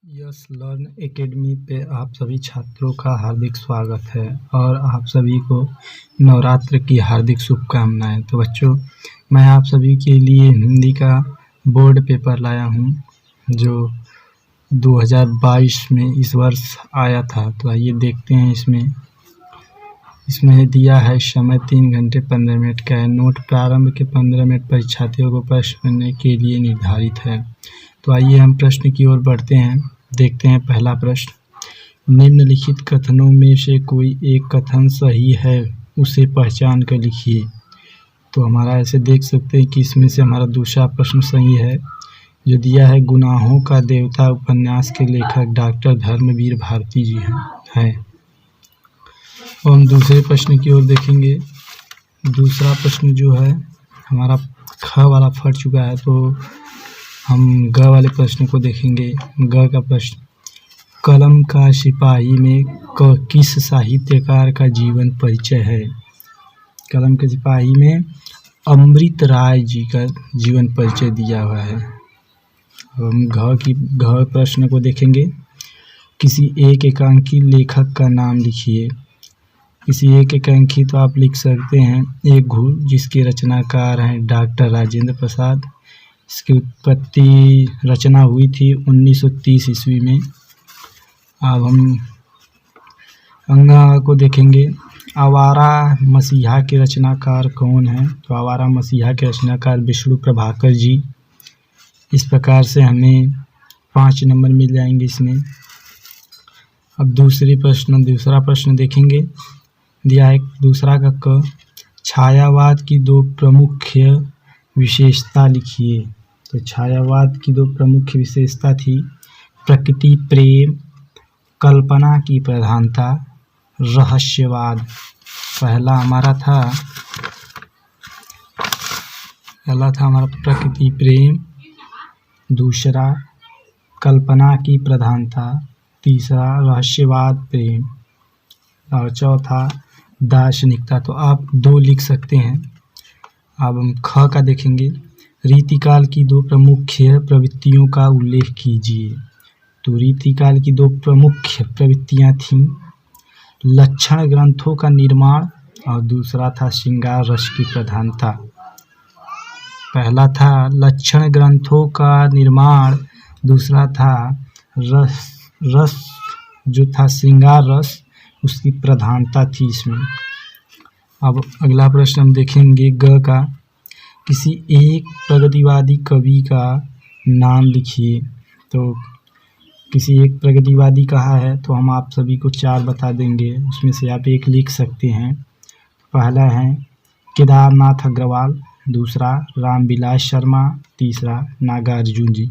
Yes learn academy पे आप सभी छात्रों का हार्दिक स्वागत है और आप सभी को नवरात्र की हार्दिक शुभकामनाएं। तो बच्चों, मैं आप सभी के लिए हिंदी का बोर्ड पेपर लाया हूं जो 2022 में इस वर्ष आया था। तो आइए देखते हैं। इसमें दिया है समय 3 घंटे 15 मिनट का है। नोट प्रारंभ के 15 मिनट परीक्षार्थियों को प्रश्न करने के लिए निर्धारित है। तो आइए हम प्रश्न की ओर बढ़ते हैं। देखते हैं पहला प्रश्न, निम्नलिखित कथनों में से कोई एक कथन सही है, उसे पहचान कर लिखिए। तो हमारा ऐसे देख सकते हैं कि इसमें से हमारा दूसरा प्रश्न सही है, जो दिया है गुनाहों का देवता उपन्यास के लेखक डॉक्टर धर्मवीर भारती जी हैं। और हम दूसरे प्रश्न की ओर देखेंगे। दूसरा प्रश्न जो है हमारा ख वाला फट चुका है, तो हम ग वाले प्रश्न को देखेंगे। ग का प्रश्न, कलम का सिपाही में किस साहित्यकार का जीवन परिचय है? कलम के सिपाही में अमृत राय जी का जीवन परिचय दिया हुआ है। हम घ प्रश्न को देखेंगे। किसी एक एकांकी लेखक का नाम लिखिए। किसी एक एकांकी तो आप लिख सकते हैं एक घूर, जिसके रचनाकार हैं डॉक्टर राजेंद्र प्रसाद। इसकी उत्पत्ति रचना हुई थी 1930 ईस्वी में। अब हम अंगा को देखेंगे। आवारा मसीहा के रचनाकार कौन हैं? तो आवारा मसीहा के रचनाकार विष्णु प्रभाकर जी। इस प्रकार से हमें 5 नंबर मिल जाएंगे इसमें। अब दूसरा प्रश्न देखेंगे। दिया है दूसरा का क, छायावाद की 2 प्रमुख विशेषता लिखिए। तो छायावाद की 2 प्रमुख विशेषता थी प्रकृति प्रेम, कल्पना की प्रधानता, रहस्यवाद। पहला था हमारा प्रकृति प्रेम, दूसरा कल्पना की प्रधानता, तीसरा रहस्यवाद प्रेम और चौथा दार्शनिकता। तो आप 2 लिख सकते हैं। अब हम ख का देखेंगे। रीतिकाल की 2 प्रमुख प्रवृत्तियों का उल्लेख कीजिए। तो रीतिकाल की 2 प्रमुख प्रवृत्तियां थीं लक्षण ग्रंथों का निर्माण और दूसरा था श्रृंगार रस की प्रधानता। पहला था लक्षण ग्रंथों का निर्माण, दूसरा था रस जो था श्रृंगार रस, उसकी प्रधानता थी इसमें। अब अगला प्रश्न हम देखेंगे ग का, किसी एक प्रगतिवादी कवि का नाम लिखिए। तो किसी एक प्रगतिवादी कहा है तो हम आप सभी को 4 बता देंगे, उसमें से आप एक लिख सकते हैं। पहला है केदारनाथ अग्रवाल, दूसरा रामविलास शर्मा, तीसरा नागार्जुन जी।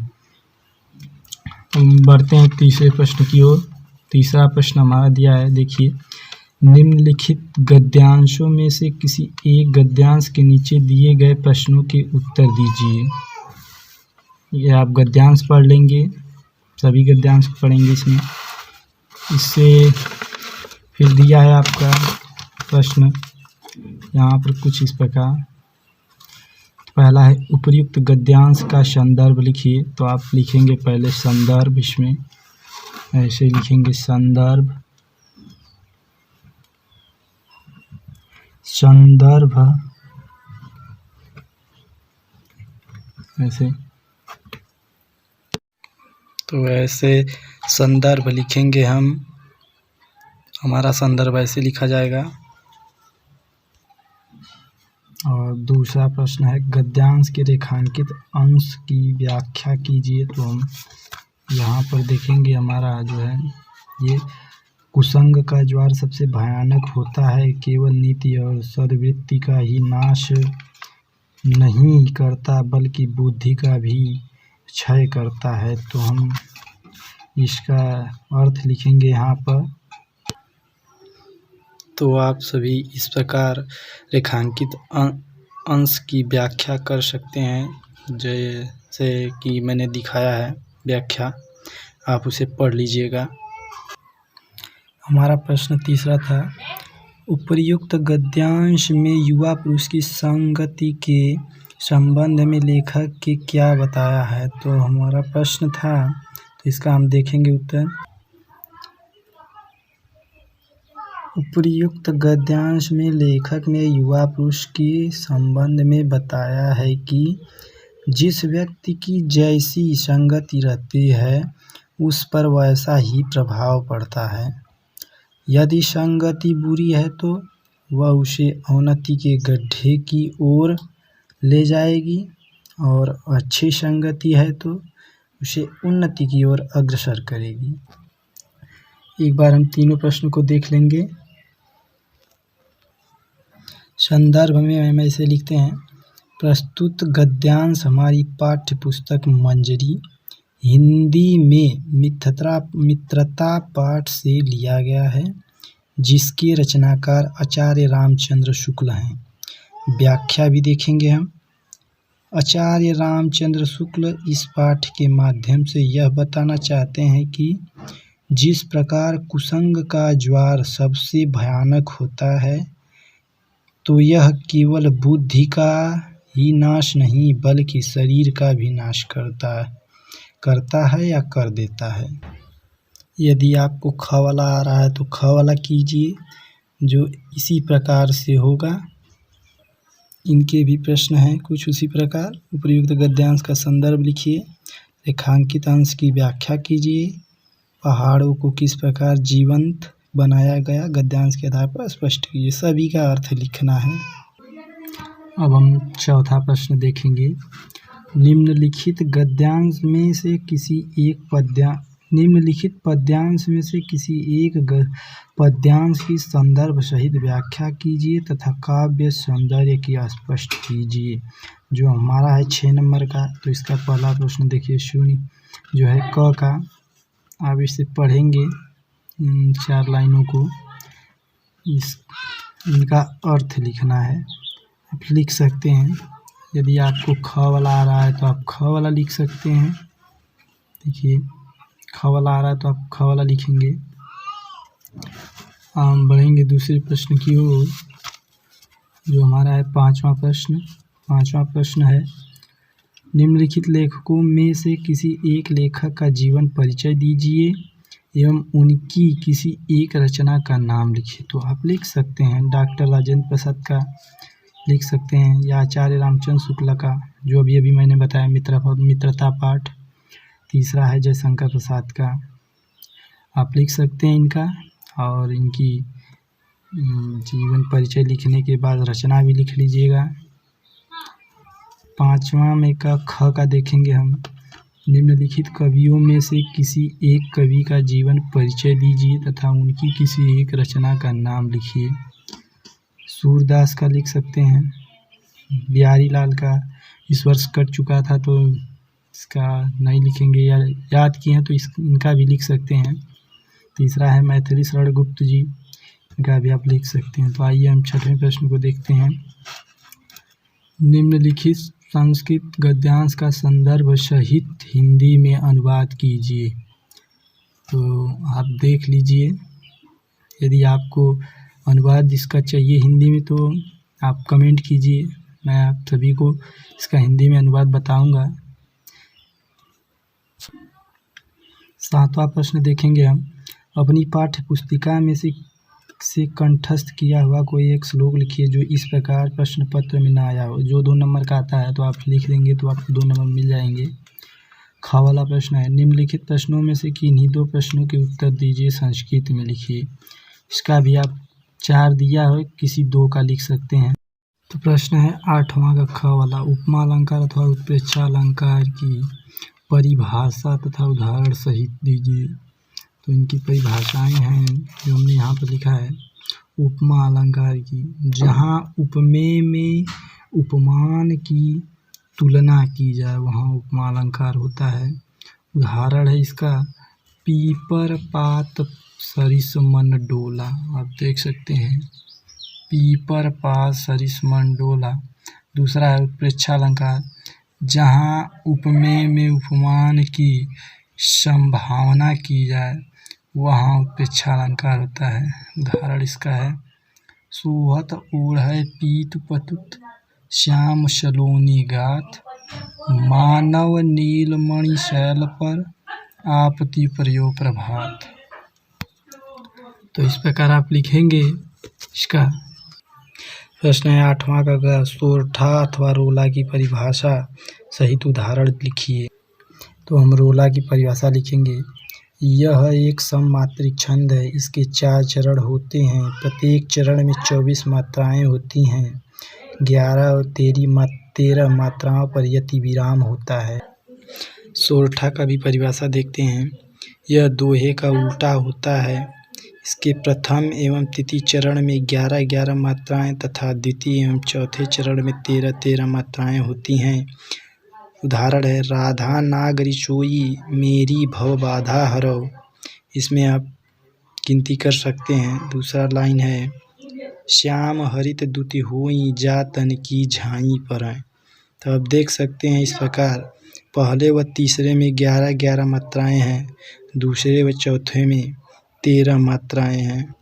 हम बढ़ते हैं तीसरे प्रश्न की ओर। तीसरा प्रश्न हमारा दिया है, देखिए, निम्नलिखित गद्यांशों में से किसी एक गद्यांश के नीचे दिए गए प्रश्नों के उत्तर दीजिए। ये आप गद्यांश पढ़ लेंगे, सभी गद्यांश पढ़ेंगे इसमें। इससे फिर दिया है आपका प्रश्न यहाँ पर कुछ इस प्रकार। पहला है उपर्युक्त गद्यांश का संदर्भ लिखिए। तो आप लिखेंगे पहले संदर्भ, इसमें ऐसे लिखेंगे संदर्भ ऐसे। तो ऐसे संदर्भ लिखेंगे हम, हमारा संदर्भ ऐसे लिखा जाएगा। और दूसरा प्रश्न है गद्यांश के रेखांकित अंश की व्याख्या कीजिए। तो हम यहाँ पर देखेंगे हमारा जो है ये, कुसंग का ज्वार सबसे भयानक होता है, केवल नीति और सद्वृत्ति का ही नाश नहीं करता बल्कि बुद्धि का भी क्षय करता है। तो हम इसका अर्थ लिखेंगे यहाँ पर। तो आप सभी इस प्रकार रेखांकित अंश की व्याख्या कर सकते हैं, जैसे कि मैंने दिखाया है व्याख्या, आप उसे पढ़ लीजिएगा। हमारा प्रश्न तीसरा था, उपर्युक्त गद्यांश में युवा पुरुष की संगति के संबंध में लेखक के क्या बताया है? तो हमारा प्रश्न था तो इसका हम देखेंगे उत्तर। उपर्युक्त गद्यांश में लेखक ने युवा पुरुष के संबंध में बताया है कि जिस व्यक्ति की जैसी संगति रहती है उस पर वैसा ही प्रभाव पड़ता है। यदि संगति बुरी है तो वह उसे अवनति के गड्ढे की ओर ले जाएगी और अच्छी संगति है तो उसे उन्नति की ओर अग्रसर करेगी। एक बार हम तीनों प्रश्नों को देख लेंगे। संदर्भ में हम ऐसे लिखते हैं, प्रस्तुत गद्यांश हमारी पाठ्य पुस्तक मंजरी हिंदी में मित्रता पाठ से लिया गया है, जिसके रचनाकार आचार्य रामचंद्र शुक्ल हैं। व्याख्या भी देखेंगे हम। आचार्य रामचंद्र शुक्ल इस पाठ के माध्यम से यह बताना चाहते हैं कि जिस प्रकार कुसंग का ज्वार सबसे भयानक होता है, तो यह केवल बुद्धि का ही नाश नहीं बल्कि शरीर का भी नाश करता है या कर देता है। यदि आपको ख वाला आ रहा है तो ख वाला कीजिए, जो इसी प्रकार से होगा। इनके भी प्रश्न हैं कुछ उसी प्रकार। उपर्युक्त गद्यांश का संदर्भ लिखिए, रेखांकित अंश की व्याख्या कीजिए, पहाड़ों को किस प्रकार जीवंत बनाया गया गद्यांश के आधार पर स्पष्ट कीजिए। सभी का अर्थ लिखना है। अब हम चौथा प्रश्न देखेंगे। निम्नलिखित पद्यांश में से किसी एक पद्यांश की संदर्भ सहित व्याख्या कीजिए तथा काव्य सौंदर्य की स्पष्ट कीजिए। जो हमारा है 6 नंबर का, तो इसका पहला प्रश्न देखिए, शून्य जो है क का। आप इसे पढ़ेंगे 4 लाइनों को, इनका अर्थ लिखना है। आप लिख सकते हैं। यदि आपको ख वाला आ रहा है तो आप ख वाला लिख सकते हैं। देखिए ख वाला आ रहा है तो आप ख वाला लिखेंगे। हम बढ़ेंगे दूसरे प्रश्न की ओर, जो हमारा है 5वां प्रश्न। 5वां प्रश्न है, निम्नलिखित लेखकों में से किसी एक लेखक का जीवन परिचय दीजिए एवं उनकी किसी एक रचना का नाम लिखिए। तो आप लिख सकते हैं डॉक्टर राजेंद्र प्रसाद का लिख सकते हैं, या आचार्य रामचंद्र शुक्ल का, जो अभी मैंने बताया मित्रता पाठ। तीसरा है जयशंकर प्रसाद का, आप लिख सकते हैं इनका। और इनकी जीवन परिचय लिखने के बाद रचना भी लिख लीजिएगा। 5वां में का ख का देखेंगे हम। निम्नलिखित कवियों में से किसी एक कवि का जीवन परिचय दीजिए तथा उनकी किसी एक रचना का नाम लिखिए। सूरदास का लिख सकते हैं, बिहारी लाल का इस वर्ष कट चुका था तो इसका नहीं लिखेंगे, या याद किए हैं तो इनका भी लिख सकते हैं। तीसरा है मैथिली शरण गुप्त जी, इनका भी आप लिख सकते हैं। तो आइए हम 6वें प्रश्न को देखते हैं। निम्नलिखित संस्कृत गद्यांश का संदर्भ सहित हिंदी में अनुवाद कीजिए। तो आप देख लीजिए, यदि आपको अनुवाद इसका चाहिए हिंदी में तो आप कमेंट कीजिए, मैं आप सभी को इसका हिंदी में अनुवाद बताऊंगा। 7वां प्रश्न देखेंगे हम। अपनी पाठ्य पुस्तिका में से कंठस्थ किया हुआ कोई एक श्लोक लिखिए जो इस प्रकार प्रश्न पत्र में ना आया हो। जो 2 नंबर का आता है तो आप लिख देंगे तो आपको 2 नंबर मिल जाएंगे। ख वाला प्रश्न है, निम्नलिखित प्रश्नों में से किन्हीं 2 प्रश्नों के उत्तर दीजिए, संस्कृत में लिखिए। इसका भी आप 4 दिया हो, किसी 2 का लिख सकते हैं। तो प्रश्न है 8वां का ख वाला, उपमा अलंकार अथवा उत्प्रेक्षा अलंकार की परिभाषा तथा उदाहरण सहित दीजिए। तो इनकी परिभाषाएं हैं जो हमने यहाँ पर लिखा है। उपमा अलंकार की, जहाँ उपमेय में उपमान की तुलना की जाए वहाँ उपमा अलंकार होता है। उदाहरण है इसका, पीपर पात सरिस मन डोला। आप देख सकते हैं, पीपर पात सरिस मन डोला। दूसरा है उत्प्रेक्षा अलंकार, जहाँ उपमेय में उपमान की संभावना की जाए वहाँ उत्प्रेक्षा अलंकार होता है। उदाहरण इसका है, सोहत ओढ़ै पीत पतुत श्याम सलोनी गाथ, मानव नीलमणि शैल पर आपति प्रयोग प्रभात। तो इस प्रकार आप लिखेंगे। इसका प्रश्न है 8वां का सोरठा अथवा रोला की परिभाषा सहित उदाहरण लिखिए। तो हम रोला की परिभाषा लिखेंगे। यह एक सममात्रिक छंद है। इसके 4 चरण होते हैं। प्रत्येक चरण में 24 मात्राएं होती हैं। 11 और 13 मात्राओं पर यति विराम होता है। सोरठा का भी परिभाषा देखते हैं। यह दोहे का उल्टा होता है। इसके प्रथम एवं तृतीय चरण में 11 मात्राएं तथा द्वितीय एवं चौथे चरण में 13 मात्राएं होती हैं। उदाहरण है राधा नाग रिचोई मेरी भव बाधा हरो। इसमें आप गिनती कर सकते हैं। दूसरा लाइन है श्याम हरित दुति होई जा तन की झाई पर। तो आप देख सकते हैं इस प्रकार पहले व तीसरे में 11 मात्राएं हैं। दूसरे व चौथे में 13 मात्राएं हैं।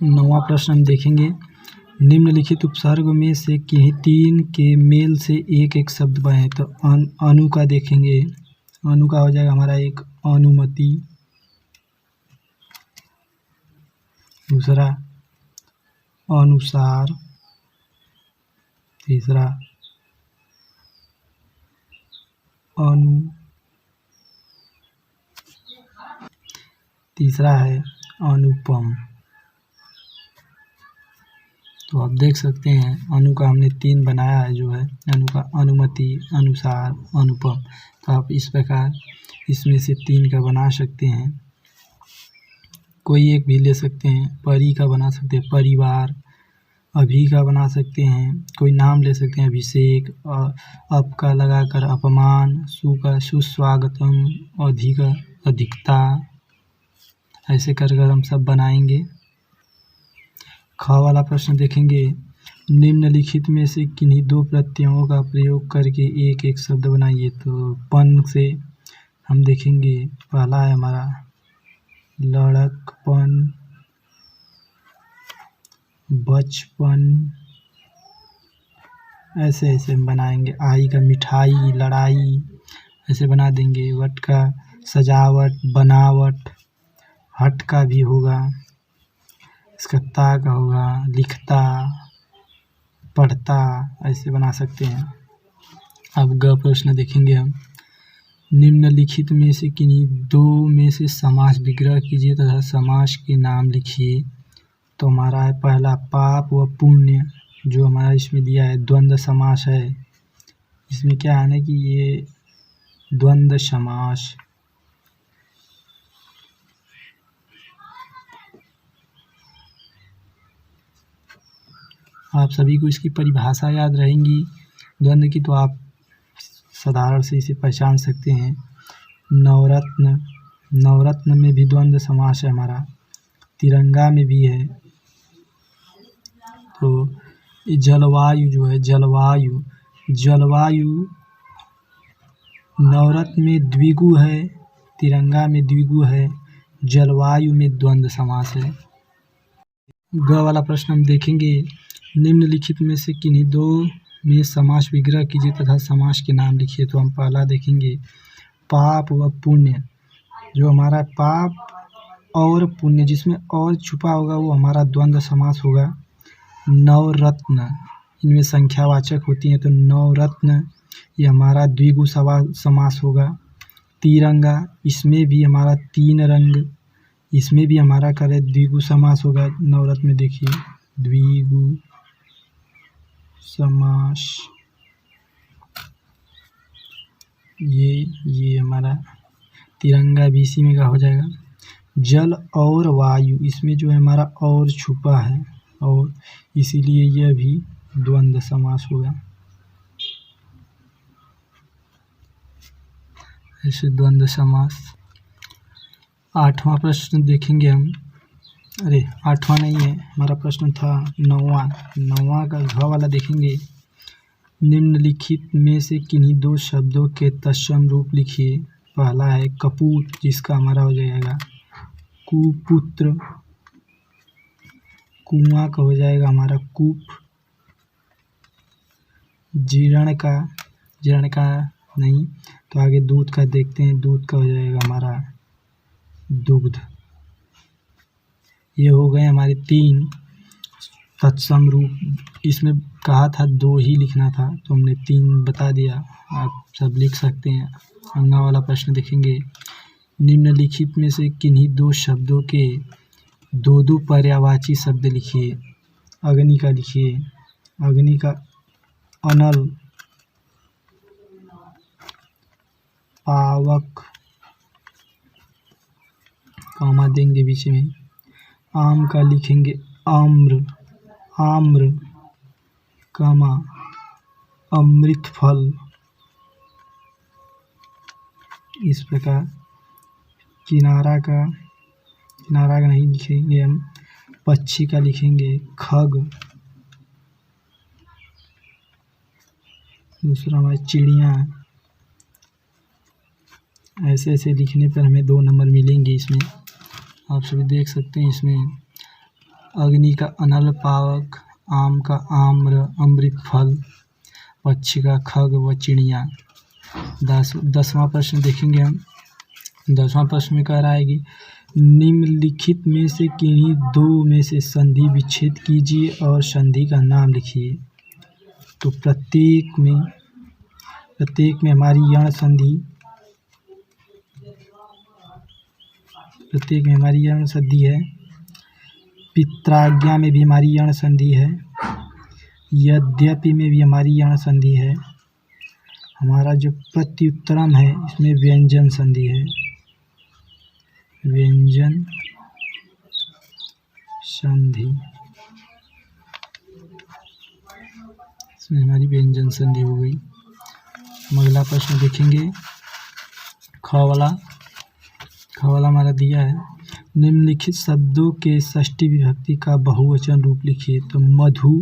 9वां प्रश्न हम देखेंगे। निम्नलिखित उपसर्ग में से किन्हीं 3 के मेल से एक शब्द बने। तो अनु का देखेंगे। अनु का हो जाएगा हमारा एक अनुमति, दूसरा अनुसार, तीसरा तीसरा है अनुपम। तो आप देख सकते हैं अनु का हमने 3 बनाया है जो है अनु का अनुमति, अनुसार, अनुपम। तो आप इस प्रकार इसमें से 3 का बना सकते हैं। कोई एक भी ले सकते हैं। परी का बना सकते हैं परिवार, अभी का बना सकते हैं। कोई नाम ले सकते हैं अभिषेक, अप का लगाकर अपमान, सु का सुस्वागतम, अधिक अधिकता। ऐसे कर हम सब बनाएंगे। ख वाला प्रश्न देखेंगे। निम्नलिखित में से किन्हीं 2 प्रत्ययों का प्रयोग करके एक शब्द बनाइए। तो पन से हम देखेंगे। पहला है हमारा लड़कपन, बचपन। ऐसे हम बनाएंगे। आई का मिठाई, लड़ाई, ऐसे बना देंगे। वट का सजावट, बनावट। हट का भी होगा। इसका ता का होगा लिखता, पढ़ता। ऐसे बना सकते हैं। अब ग प्रश्न देखेंगे हम। निम्नलिखित में से किन्हीं 2 में से समास विग्रह कीजिए तथा समास के नाम लिखिए। तो हमारा है पहला पाप व पुण्य, जो हमारा इसमें दिया है द्वंद्व समास है। इसमें क्या है ना कि ये द्वंद्व समास। आप सभी को इसकी परिभाषा याद रहेंगी द्वंद्व की, तो आप साधारण से इसे पहचान सकते हैं। नवरत्न, नवरत्न में भी द्वंद्व समास है हमारा। तिरंगा में भी है। तो जलवायु जो है जलवायु, जलवायु नवरत्न में द्विगु है, तिरंगा में द्विगु है, जलवायु में द्वंद्व समास है। ग वाला प्रश्न हम देखेंगे। निम्नलिखित में से किन्हीं 2 में समास विग्रह कीजिए तथा समास के नाम लिखिए। तो हम पहला देखेंगे पाप व पुण्य। जो हमारा पाप और पुण्य, जिसमें और छुपा होगा वो हमारा द्वंद्व समास होगा। नवरत्न, इनमें संख्यावाचक होती हैं। तो नवरत्न ये हमारा द्विगु समास होगा। तिरंगा, इसमें भी हमारा 3 रंग, इसमें भी हमारा करे द्विगु समास होगा। नवरत्न में देखिए द्विगु समास। ये हमारा तिरंगा भी इसी में का हो जाएगा। जल और वायु, इसमें जो है हमारा और छुपा है और इसीलिए यह भी द्वंद्व समास होगा। ऐसे द्वंद्व समास। 8वां प्रश्न देखेंगे हम। अरे 8वां नहीं है, हमारा प्रश्न था 9वां का घ वाला देखेंगे। निम्नलिखित में से किन्हीं 2 शब्दों के तत्सम रूप लिखिए। पहला है कपूत, जिसका हमारा हो जाएगा कुपुत्र। कुआं का हो जाएगा हमारा कूप। जीर्ण का नहीं। तो आगे दूध का देखते हैं, दूध का हो जाएगा हमारा दुग्ध। ये हो गए हमारे 3 तत्सम रूप। इसमें कहा था 2 ही लिखना था, तो हमने 3 बता दिया, आप सब लिख सकते हैं। अगला वाला प्रश्न देखेंगे, निम्नलिखित में से किन्हीं 2 शब्दों के 2 पर्यायवाची शब्द लिखिए। अग्नि का लिखिए, अग्नि का अनल, पावक, कॉमा देंगे बीच में। आम का लिखेंगे आम्र, आम्र, कॉमा अमृत फल। इस प्रकार किनारा का नहीं लिखेंगे हम, पक्षी का लिखेंगे खग। दूसरा हमारा चिड़िया। ऐसे ऐसे लिखने पर हमें 2 नंबर मिलेंगे इसमें, आप सभी देख सकते हैं। इसमें अग्नि का अनल, पावक, आम का आम्र, अमृत फल, पक्षी का खग व चिड़िया। 10वां प्रश्न देखेंगे हम। 10वां प्रश्न में कह रहा है कि निम्नलिखित में से किन्हीं 2 में से संधि विच्छेद कीजिए और संधि का नाम लिखिए। तो प्रत्येक में हमारी यण संधि है। पित्राज्ञा में भी हमारी यण संधि है। यद्यपि में भी हमारी यण संधि है। हमारा जो प्रत्युत्तरम है, इसमें व्यंजन संधि है। व्यंजन संधि, इसमें हमारी व्यंजन संधि हो गई। अगला प्रश्न देखेंगे, ख वाला हमारा दिया है, निम्नलिखित शब्दों के षष्ठी विभक्ति का बहुवचन रूप लिखिए। तो मधु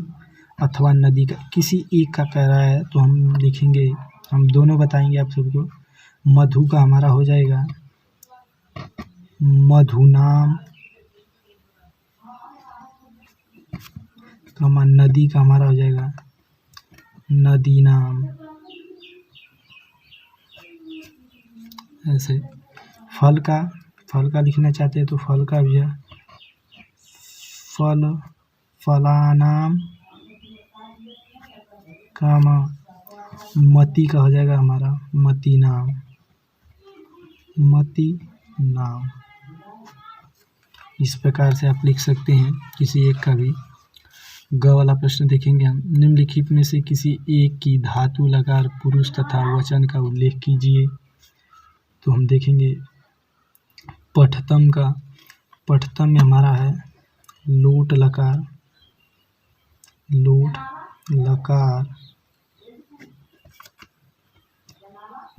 अथवा नदी का किसी एक का कह रहा है, तो हम लिखेंगे, हम दोनों बताएंगे आप सबको। मधु का हमारा हो जाएगा मधुनाम, कमा नदी का हमारा हो जाएगा नदी नाम। ऐसे फल का लिखना चाहते हैं तो फल का भी है फल, फलानाम, कामा मति का हो जाएगा हमारा मति नाम, मति नाम। इस प्रकार से आप लिख सकते हैं किसी एक का भी। ग वाला प्रश्न देखेंगे हम, निम्नलिखित में से किसी एक की धातु, लकार, पुरुष तथा वचन का उल्लेख कीजिए। तो हम देखेंगे पठतम में हमारा है लोट लकार,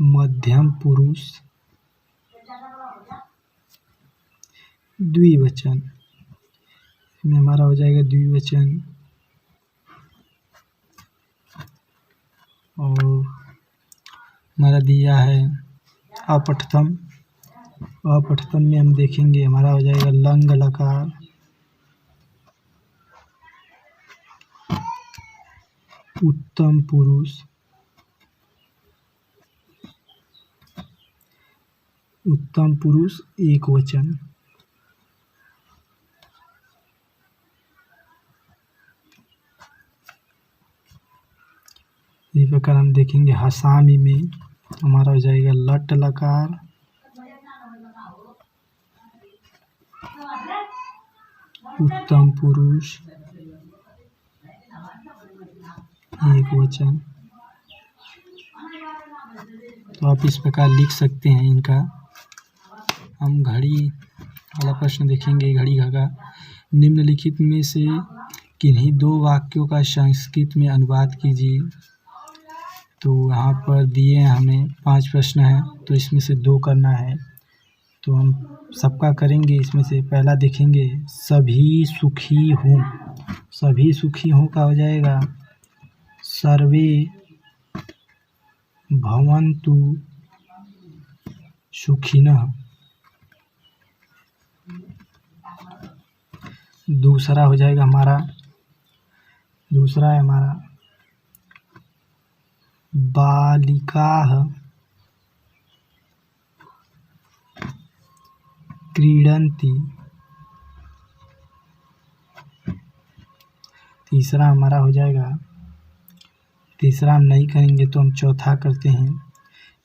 मध्यम पुरुष, द्विवचन में हमारा हो जाएगा द्विवचन। और हमारा दिया है अपठतम में हम देखेंगे हमारा हो जाएगा लंग लकार, उत्तम पुरुष एक वचन। इस प्रकार हम देखेंगे हसामी में हमारा हो जाएगा लट लकार, उत्तम पुरुष एक वचन। तो आप इस प्रकार लिख सकते हैं इनका। हम घड़ी वाला प्रश्न देखेंगे, घड़ी घगा। निम्नलिखित में से किन्हीं 2 वाक्यों का संस्कृत में अनुवाद कीजिए। तो यहाँ पर दिए हैं हमें 5 प्रश्न हैं, तो इसमें से 2 करना है, तो हम सबका करेंगे। इसमें से पहला देखेंगे सभी सुखी हों का हो जाएगा सर्वे भवन्तु सुखिनः। दूसरा हो जाएगा हमारा बालिकाः क्रीडन्ति। तीसरा हमारा हो जाएगा, तीसरा हम नहीं करेंगे तो हम चौथा करते हैं।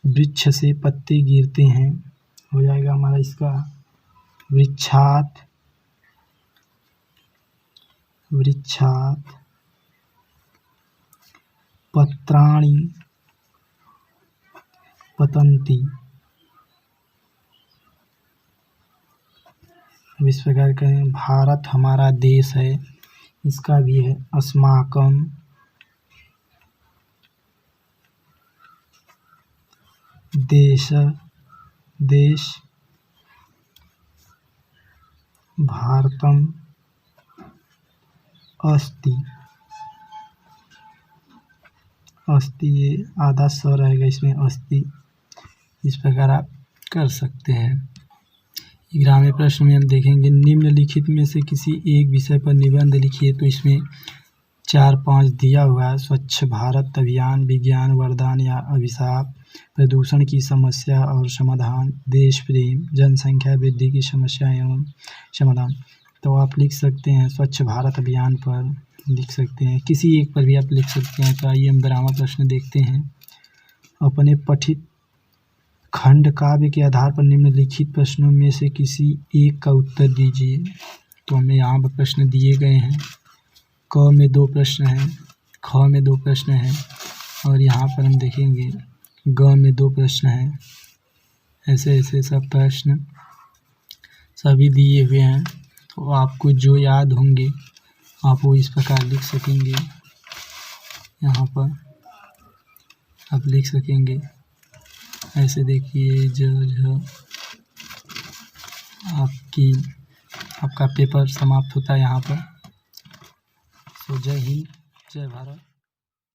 वृक्ष से पत्ते गिरते हैं, हो जाएगा हमारा इसका वृक्षात। वृक्षात पत्राणि पतन्ति। अब इस प्रकार करें, भारत हमारा देश है, इसका भी है अस्माकं। देश देश भारतम अस्ति। अस्ति ये आधा स रहेगा इसमें, अस्ति। इस प्रकार आप कर सकते हैं। 11वें प्रश्न में हम देखेंगे, निम्नलिखित में से किसी एक विषय पर निबंध लिखिए। तो इसमें 4-5 दिया हुआ है। स्वच्छ भारत अभियान, विज्ञान वरदान या अभिशाप, प्रदूषण की समस्या और समाधान, देश प्रेम, जनसंख्या वृद्धि की समस्या एवं समाधान। तो आप लिख सकते हैं स्वच्छ भारत अभियान पर लिख सकते हैं, किसी एक पर भी आप लिख सकते हैं। तो आइए हम 12वां प्रश्न देखते हैं। अपने पठित खंड काव्य के आधार पर निम्नलिखित प्रश्नों में से किसी एक का उत्तर दीजिए। तो हमें यहाँ पर प्रश्न दिए गए हैं। क में 2 प्रश्न हैं, ख में 2 प्रश्न हैं और यहाँ पर हम देखेंगे ग में 2 प्रश्न हैं। ऐसे ऐसे सब प्रश्न सभी दिए हुए हैं। तो आपको जो याद होंगे आप वो इस प्रकार लिख सकेंगे। यहाँ पर आप लिख सकेंगे। ऐसे देखिए जो आपका पेपर समाप्त होता है यहाँ पर। तो जय हिंद, जय भारत।